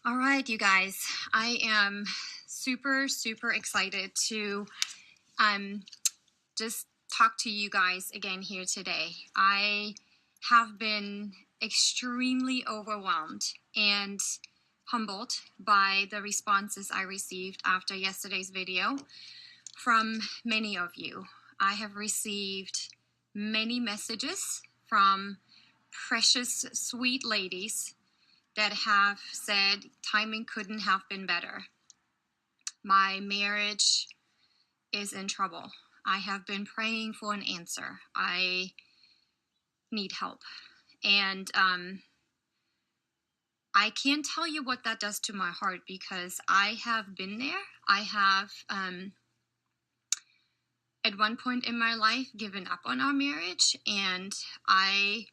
All right, you guys, I am super, super excited to um, just talk to you guys again here today. I have been extremely overwhelmed and humbled by the responses I received after yesterday's video from many of you. I have received many messages from precious, sweet ladies that have said timing couldn't have been better. My marriage is in trouble. I have been praying for an answer. I need help. And I can't tell you what that does to my heart because I have been there. I have, at one point in my life, given up on our marriage. And I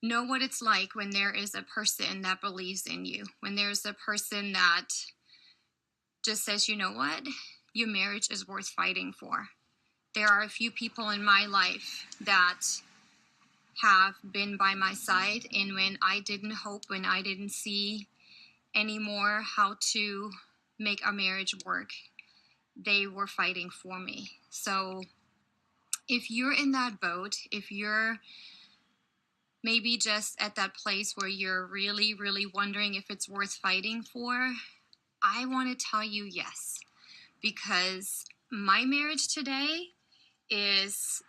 know what it's like when there is a person that believes in you, when there's a person that just says, you know what, your marriage is worth fighting for. There are a few people in my life that have been by my side, and when I didn't hope, when I didn't see anymore how to make our marriage work, they were fighting for me. So if you're in that boat, if you're maybe just at that place where you're really, really wondering if it's worth fighting for, I want to tell you yes, because my marriage today is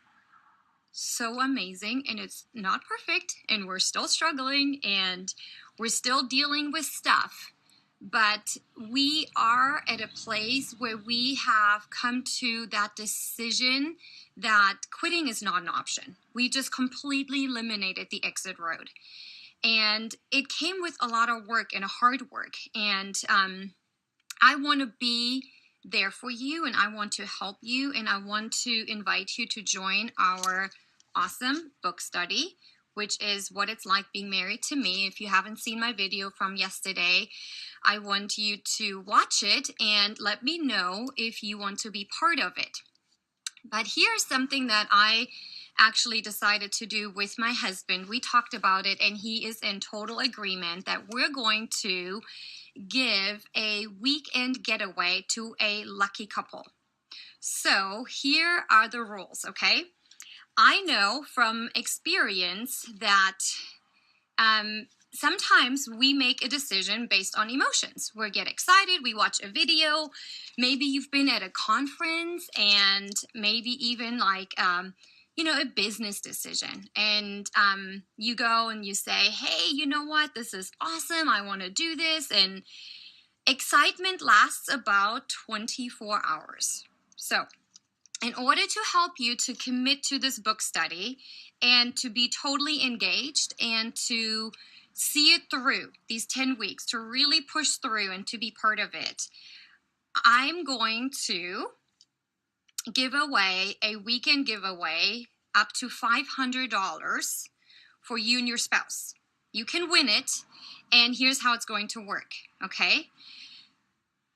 so amazing, and it's not perfect, and we're still struggling, and we're still dealing with stuff, but we are at a place where we have come to that decision that quitting is not an option. We just completely eliminated the exit road, and it came with a lot of work and hard work, and I want to be there for you, and I want to help you, and I want to invite you to join our awesome book study, which is what it's like being married to me. If you haven't seen my video from yesterday, I want you to watch it and let me know if you want to be part of it. But here's something that I actually decided to do with my husband. We talked about it, and he is in total agreement that we're going to give a weekend getaway to a lucky couple. So here are the rules, okay? I know from experience that sometimes we make a decision based on emotions. We get excited, we watch a video, maybe you've been at a conference, and maybe even like, a business decision. And you go and you say, hey, you know what? This is awesome. I want to do this. And excitement lasts about 24 hours. So, in order to help you to commit to this book study and to be totally engaged and to see it through these 10 weeks, to really push through and to be part of it, I'm going to give away a weekend giveaway up to $500 for you and your spouse. You can win it, and here's how it's going to work, okay?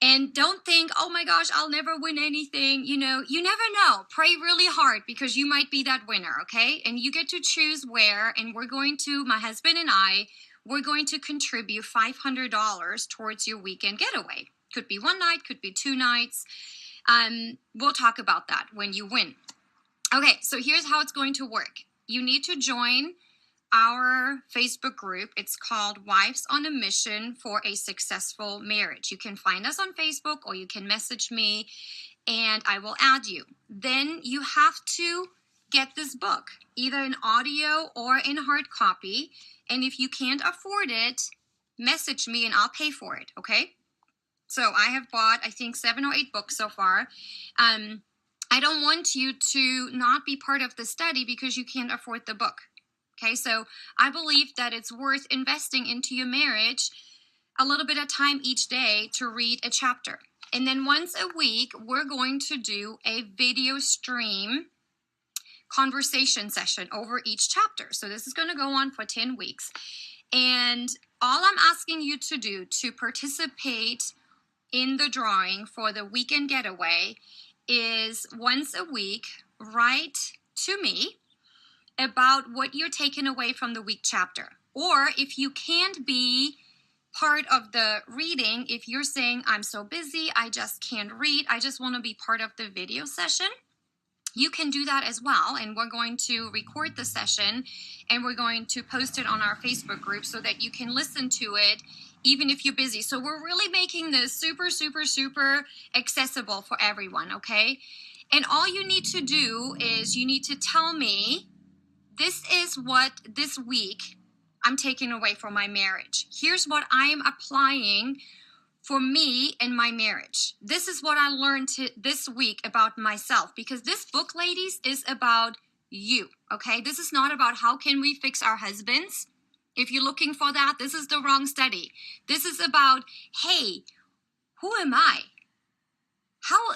And don't think, oh my gosh, I'll never win anything. You never know. Pray really hard because you might be that winner, okay? And you get to choose where, and my husband and I, we're going to contribute $500 towards your weekend getaway. Could be one night, could be 2 nights. We'll talk about that when you win. Okay, so here's how it's going to work. You need to join our Facebook group. It's called Wives on a Mission for a Successful Marriage. You can find us on Facebook, or you can message me and I will add you. Then you have to get this book, either in audio or in hard copy. And if you can't afford it, message me and I'll pay for it, okay? So I have bought, I think, 7 or 8 books so far. I don't want you to not be part of the study because you can't afford the book. Okay, so I believe that it's worth investing into your marriage a little bit of time each day to read a chapter. And then once a week, we're going to do a video stream conversation session over each chapter. So this is going to go on for 10 weeks. And all I'm asking you to do to participate in the drawing for the weekend getaway is once a week, write to me about what you're taking away from the week chapter. Or if you can't be part of the reading, if you're saying, I'm so busy, I just can't read, I just want to be part of the video session, you can do that as well. And we're going to record the session and we're going to post it on our Facebook group so that you can listen to it even if you're busy. So we're really making this super, super, super accessible for everyone, okay? And all you need to do is you need to tell me, this is what this week I'm taking away from my marriage. Here's what I'm applying for me and my marriage. This is what I learned this week about myself, because this book, ladies, is about you, okay? This is not about how can we fix our husbands. If you're looking for that, this is the wrong study. This is about, hey, who am I?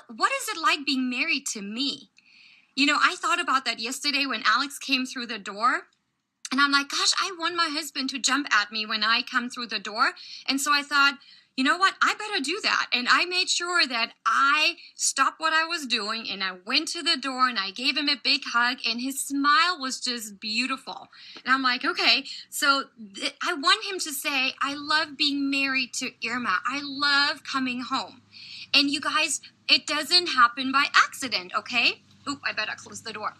What is it like being married to me? You know, I thought about that yesterday when Alex came through the door. And I'm like, gosh, I want my husband to jump at me when I come through the door. And so I thought, you know what? I better do that. And I made sure that I stopped what I was doing and I went to the door and I gave him a big hug and his smile was just beautiful. And I'm like, okay, so I want him to say, I love being married to Irma. I love coming home. And you guys, it doesn't happen by accident, okay? Oop, I better close the door.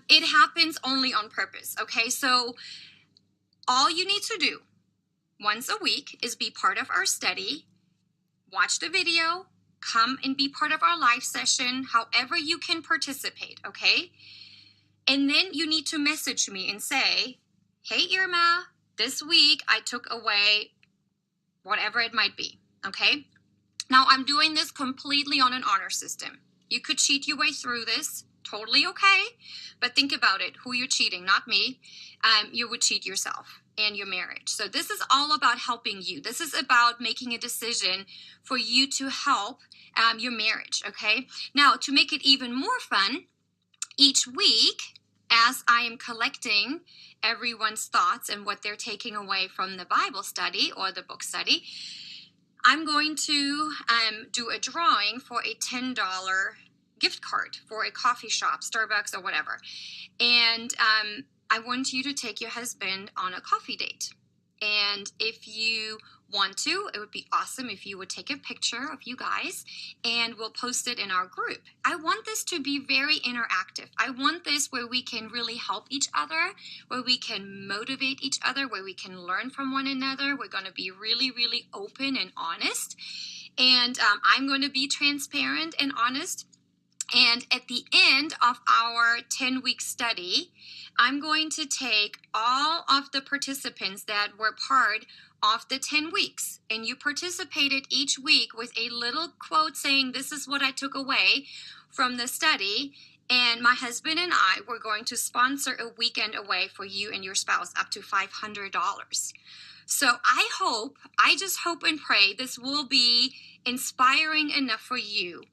It happens only on purpose, okay? So all you need to do once a week is be part of our study, watch the video, come and be part of our live session, however you can participate, okay? And then you need to message me and say, hey, Irma, this week I took away whatever it might be, okay? Now, I'm doing this completely on an honor system. You could cheat your way through this. Totally okay, but think about it. Who you're cheating, not me. You would cheat yourself and your marriage. So this is all about helping you. This is about making a decision for you to help your marriage, okay? Now, to make it even more fun, each week, as I am collecting everyone's thoughts and what they're taking away from the Bible study or the book study, I'm going to do a drawing for a $10 gift card for a coffee shop, Starbucks or whatever. And I want you to take your husband on a coffee date. And if you want to, it would be awesome if you would take a picture of you guys and we'll post it in our group. I want this to be very interactive. I want this where we can really help each other, where we can motivate each other, where we can learn from one another. We're going to be really, really open and honest. And I'm going to be transparent and honest. And at the end of our 10-week study, I'm going to take all of the participants that were part of the 10 weeks. And you participated each week with a little quote saying, this is what I took away from the study. And my husband and I were going to sponsor a weekend away for you and your spouse up to $500. So I just hope and pray this will be inspiring enough for you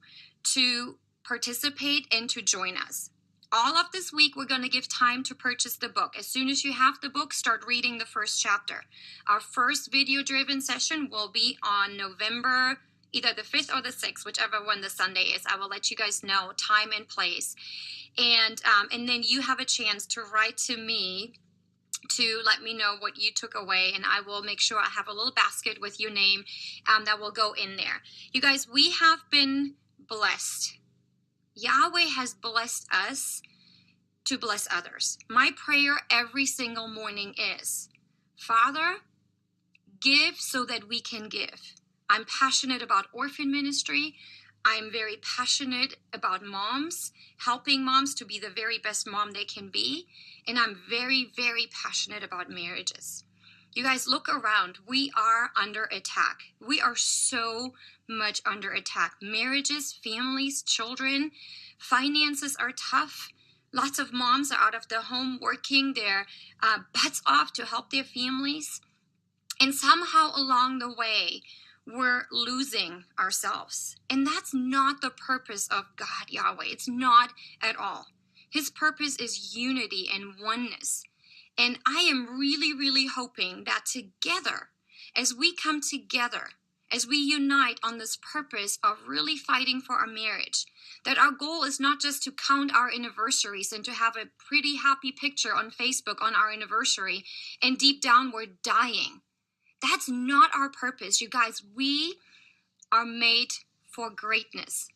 to participate and to join us. All of this week, we're going to give time to purchase the book. As soon as you have the book, start reading the first chapter. Our first video-driven session will be on November, either the 5th or the 6th, whichever one the Sunday is. I will let you guys know time and place. And then you have a chance to write to me to let me know what you took away, and I will make sure I have a little basket with your name that will go in there. You guys, we have been blessed. Yahweh has blessed us to bless others. My prayer every single morning is, Father, give so that we can give. I'm passionate about orphan ministry. I'm very passionate about moms, helping moms to be the very best mom they can be. And I'm very, very passionate about marriages. You guys, look around. We are under attack. We are so much under attack. Marriages, families, children, finances are tough. Lots of moms are out of the home working their butts off to help their families. And somehow along the way, we're losing ourselves. And that's not the purpose of God, Yahweh. It's not at all. His purpose is unity and oneness. And I am really, really hoping that together, as we come together, as we unite on this purpose of really fighting for our marriage, that our goal is not just to count our anniversaries and to have a pretty happy picture on Facebook on our anniversary, and deep down we're dying. That's not our purpose, you guys. We are made for greatness.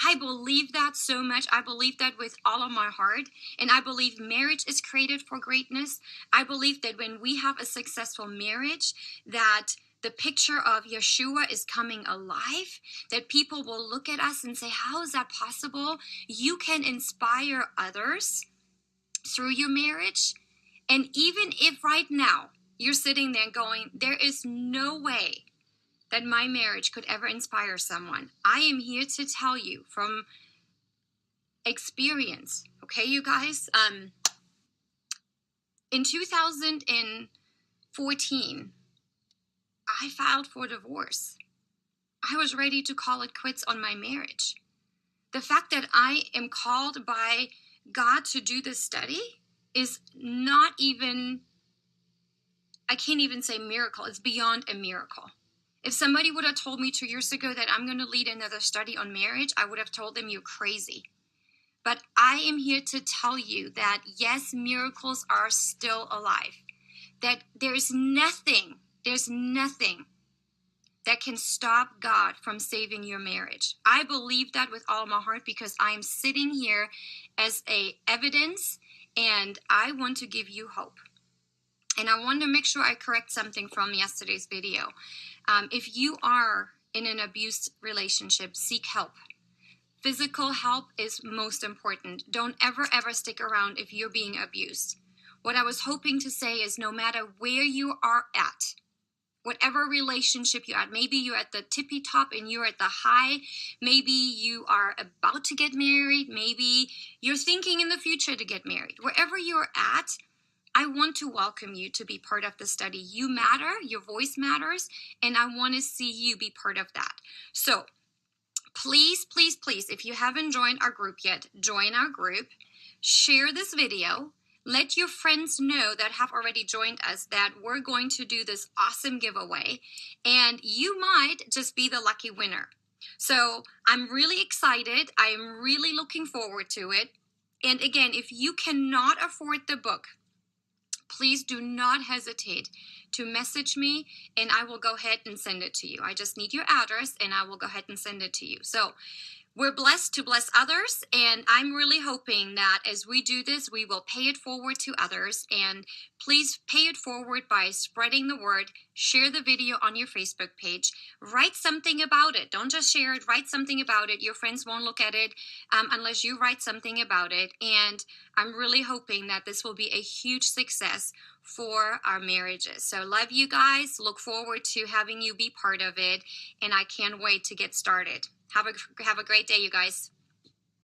I believe that so much. I believe that with all of my heart. And I believe marriage is created for greatness. I believe that when we have a successful marriage, that the picture of Yeshua is coming alive, that people will look at us and say, how is that possible? You can inspire others through your marriage. And even if right now you're sitting there going, there is no way that my marriage could ever inspire someone, I am here to tell you from experience, okay, you guys? In 2014, I filed for divorce. I was ready to call it quits on my marriage. The fact that I am called by God to do this study is not even, I can't even say miracle. It's beyond a miracle. If somebody would have told me 2 years ago that I'm going to lead another study on marriage, I would have told them you're crazy. But I am here to tell you that yes, miracles are still alive. That there's nothing that can stop God from saving your marriage. I believe that with all my heart because I am sitting here as a evidence, and I want to give you hope. And I want to make sure I correct something from yesterday's video. If you are in an abused relationship, seek help. Physical help is most important. Don't ever stick around if you're being abused. What I was hoping to say is no matter where you are at, whatever relationship you're at, maybe you're at the tippy top and you're at the high, maybe you are about to get married, maybe you're thinking in the future to get married. Wherever you're at, I want to welcome you to be part of the study. You matter, your voice matters, and I want to see you be part of that. So please, if you haven't joined our group yet, join our group, share this video, let your friends know that have already joined us that we're going to do this awesome giveaway, and you might just be the lucky winner. So I'm really excited. I am really looking forward to it. And again, if you cannot afford the book, please do not hesitate to message me and I will go ahead and send it to you. I just need your address and I will go ahead and send it to you. So we're blessed to bless others, and I'm really hoping that as we do this, we will pay it forward to others. And please pay it forward by spreading the word. Share the video on your Facebook page. Write something about it. Don't just share it. Write something about it. Your friends won't look at it unless you write something about it. And I'm really hoping that this will be a huge success for our marriages. So love you guys. Look forward to having you be part of it. And I can't wait to get started. Have a great day, you guys.